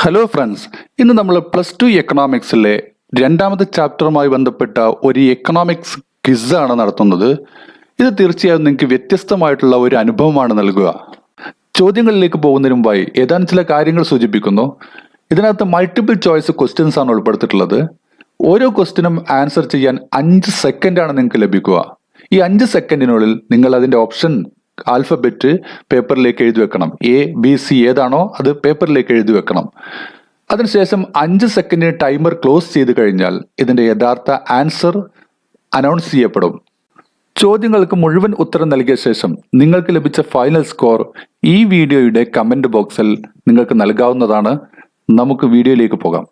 Hello friends, ഇന്ന് നമ്മൾ +2 എക്കണോമിക്സിലെ രണ്ടാമത്തെ ചാപ്റ്ററുമായി ബന്ധപ്പെട്ട ഒരു എക്കണോമിക്സ് ക്വിസാണ് നടത്തുന്നത്. ഇത് തീർച്ചയായും നിങ്ങൾക്ക് വ്യത്യസ്തമായിട്ടുള്ള ഒരു അനുഭവമാണ് നൽകുക. ചോദ്യങ്ങളിലേക്ക് പോകുന്നതിന് മുമ്പായി ഏതാനും ചില കാര്യങ്ങൾ സൂചിപ്പിക്കുന്നു. ഇതിനകത്ത് മൾട്ടിപ്പിൾ ചോയ്സ് ക്വസ്റ്റ്യൻസ് ആണ് ഉൾപ്പെടുത്തിയിട്ടുള്ളത്. ഓരോ ക്വസ്റ്റ്യനും ആൻസർ ചെയ്യാൻ 5 സെക്കൻഡാണ് നിങ്ങൾക്ക് ലഭിക്കുക. ഈ 5 സെക്കൻഡിനുള്ളിൽ നിങ്ങൾ അതിന്റെ ഓപ്ഷൻ ആൽഫബറ്റ് പേപ്പറിലേക്ക് എഴുതി വെക്കണം. A, B, C ഏതാണോ അത് പേപ്പറിലേക്ക് എഴുതി വെക്കണം. അതിനുശേഷം 5 സെക്കൻഡിന് ടൈമർ ക്ലോസ് ചെയ്ത് കഴിഞ്ഞാൽ ഇതിന്റെ യഥാർത്ഥ ആൻസർ അനൗൺസ് ചെയ്യപ്പെടും. ചോദ്യങ്ങൾക്ക് മുഴുവൻ ഉത്തരം നൽകിയ ശേഷം നിങ്ങൾക്ക് ലഭിച്ച ഫൈനൽ സ്കോർ ഈ വീഡിയോയുടെ കമന്റ് ബോക്സിൽ നിങ്ങൾക്ക് നൽകാവുന്നതാണ്. നമുക്ക് വീഡിയോയിലേക്ക് പോകാം.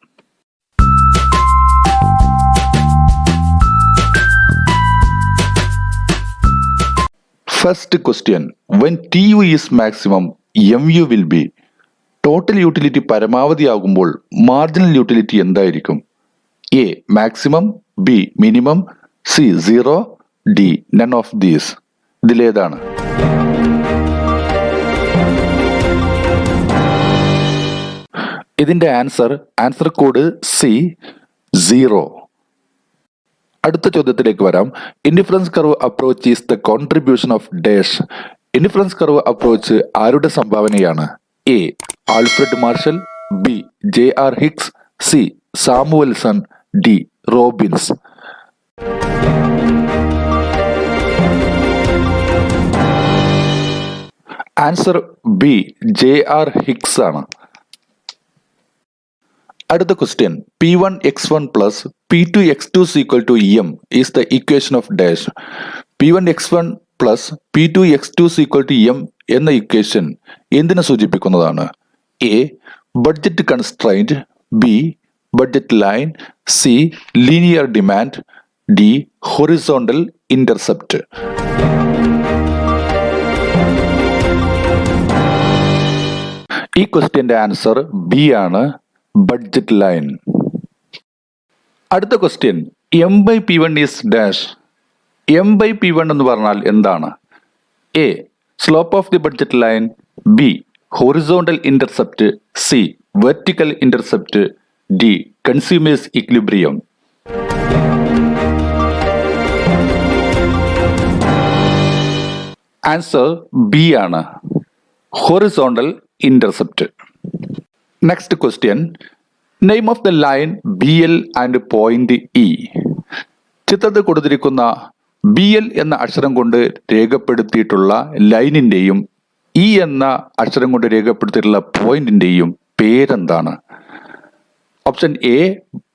First question, when TU is maximum, MU will be. Total utility പരമാവധിയാകുമ്പോൾ മാർജിനൽ യൂട്ടിലിറ്റി എന്തായിരിക്കും? A, maximum, B, minimum, C, 0, D, none of these. ഇതിലേതാണ്? ഇതിന്റെ ആൻസർ കോഡ് C, 0. അടുത്ത ചോദ്യത്തിലേക്ക് വരാം. Indifference curve approach is the contribution of dash. Indifference curve approach ആരുടെ സംഭാവനയാണ്? A, Alfred Marshall, B, J.R. Hicks, C, Samuelson, D, Robbins. Answer B, J.R. Hicks ആണ്. അടുത്ത question, P1x1 plus P2x2 is equal to M is the equation of dash. P1x1 plus P2x2 is equal to M എന്ന equation എന്തിനെ സൂചിപ്പിക്കുന്നതാണ്? A, budget constraint, B, budget line, C, linear demand, D, horizontal intercept. ഈ ക്വസ്റ്റ്യന്റെ answer B ആണ്, budget line. അടുത്ത question, M/P1 is dash. M/P1 എന്ന് പറഞ്ഞാൽ എന്താണ്? A, slope of the budget line, B, horizontal intercept, C, vertical intercept, D, consumer's equilibrium. Answer B ആണ്, horizontal intercept. Next question, name of the line BL and point E. ചിത്രത്തിൽ കൊടുത്തിരിക്കുന്ന BL എന്ന അക്ഷരം കൊണ്ട് രേഖപ്പെടുത്തിയിട്ടുള്ള ലൈനിന്റെയും E എന്ന അക്ഷരം കൊണ്ട് രേഖപ്പെടുത്തിയിട്ടുള്ള പോയിന്റിന്റെയും പേരെന്താണ്? Option A,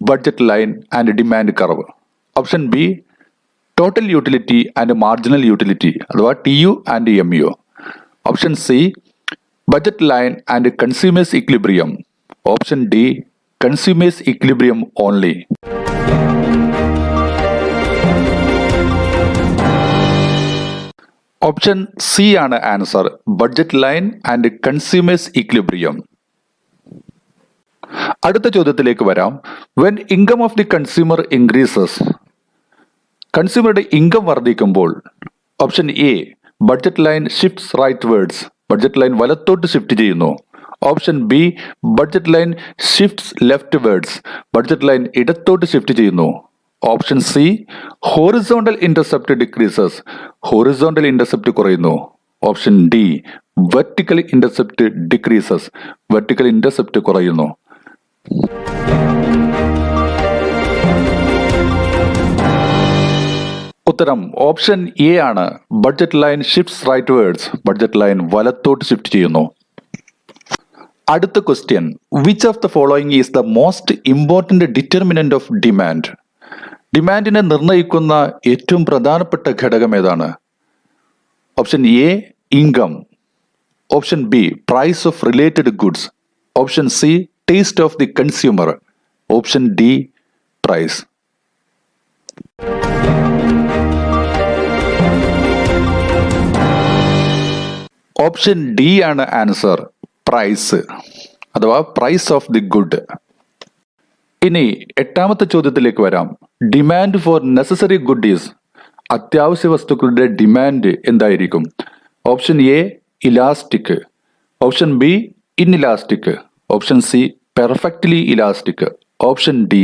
budget line and demand curve. Option B, total utility and marginal utility അഥവാ TU and MU. Option C, budget line and consumer's equilibrium. Option D, consumer's equilibrium only. Option C ആണ് answer, budget line and consumer's equilibrium. അടുത്ത ചോദ്യത്തിലേക്ക് വരാം. When income of the consumer increases. കൺസ്യൂമറുടെ income വർദ്ധിക്കുമ്പോൾ option A, budget line shifts rightwards. Budget line വലത്തോട്ട് shift ചെയ്യുന്നു. Option B, budget line shifts leftwards. Budget line ഇടത്തോട്ട് shift ചെയ്യുന്നു. Option C, horizontal intercept decreases. Horizontal intercept കുറയുന്നു. Option D, vertical intercept decreases. Vertical intercept കുറയുന്നു. ഉത്തരം option A ആണ്, budget line shifts rightwards. Budget line വലത്തോട്ട് shift ചെയ്യുന്നു. അടുത്ത question, which of the following is the most important determinant of demand. ഡിമാൻഡിനെ നിർണ്ണയിക്കുന്ന ഏറ്റവും പ്രധാനപ്പെട്ട ഘടകം ഏതാണ്? Option A, income. Option B, price of related goods. Option C, taste of the consumer. Option D, price. Option D ആണ് answer, price അഥവാ price of the good. ഇനി എട്ടാമത്തെ ചോദ്യത്തിലേക്ക് വരാം. Demand for necessary good is. അത്യാവശ്യ വസ്തുക്കളുടെ demand എന്തായിരിക്കും? Option A, elastic. Option B, inelastic. Option C, perfectly elastic. Option D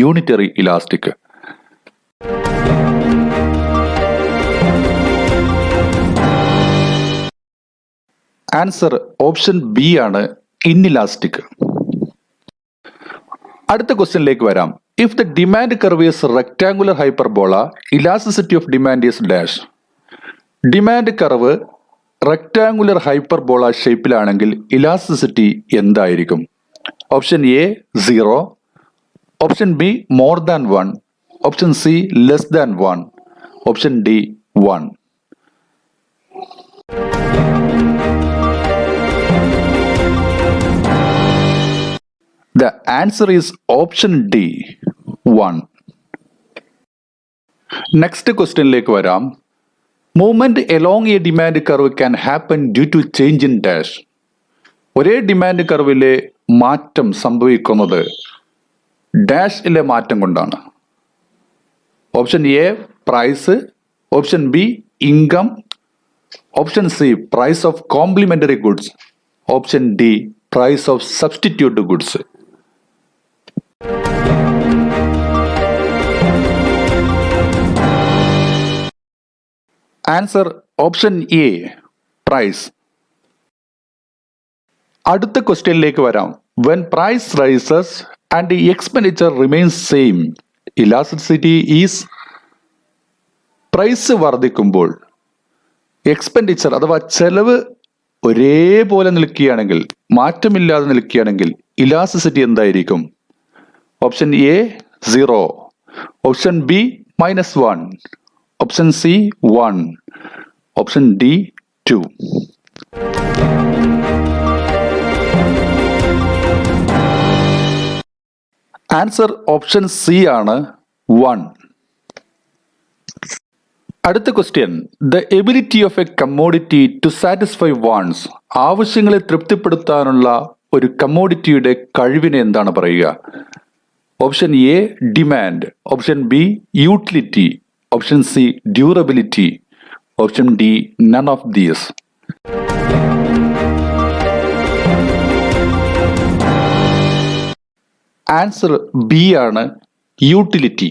unitary elastic. Answer option B ആണ് ഇൻഇലാസ്റ്റിക്. അടുത്ത ക്വസ്റ്റ്യനിലേക്ക് വരാം. If the demand curve is rectangular hyperbola, elasticity of demand is dash. Demand curve rectangular hyperbola ഷേപ്പിലാണെങ്കിൽ elasticity എന്തായിരിക്കും? Option A 0, option B more than 1, option C less than 1, option D 1. The answer is option D 1. Next ക്വസ്റ്റ്യനിലേക്ക് വരാം. Movement along a demand curve can happen due to change in dash. ഒരേ demand കർവിലെ മാറ്റം സംഭവിക്കുന്നത് ഡാഷിലെ മാറ്റം കൊണ്ടാണ്. Option A price, option B income, option C price of complementary goods, option D price of substitute goods. Answer option A price. അടുത്ത ക്വസ്റ്റ്യനിലേക്ക് വരാം. When price rises and the expenditure remains same, elasticity is. Price വർദ്ധിക്കുമ്പോൾ expenditure അഥവാ ചെലവ് ഒരേപോലെ നിൽക്കുകയാണെങ്കിൽ, മാറ്റമില്ലാതെ നിൽക്കുകയാണെങ്കിൽ ഇലാസ്റ്റിസിറ്റി എന്തായിരിക്കും? Option A 0, option B -1, option C 1, option D 2. Answer option C ആണ് 1. അടുത്ത question. The ability of a commodity to satisfy wants. ആവശ്യങ്ങളെ തൃപ്തിപ്പെടുത്താനുള്ള ഒരു കമ്മോഡിറ്റിയുടെ കഴിവിനെ എന്താണ് പറയുക? Option A demand, option B utility, option C durability, option D none of these. Answer B ആണ് യൂട്ടിലിറ്റി.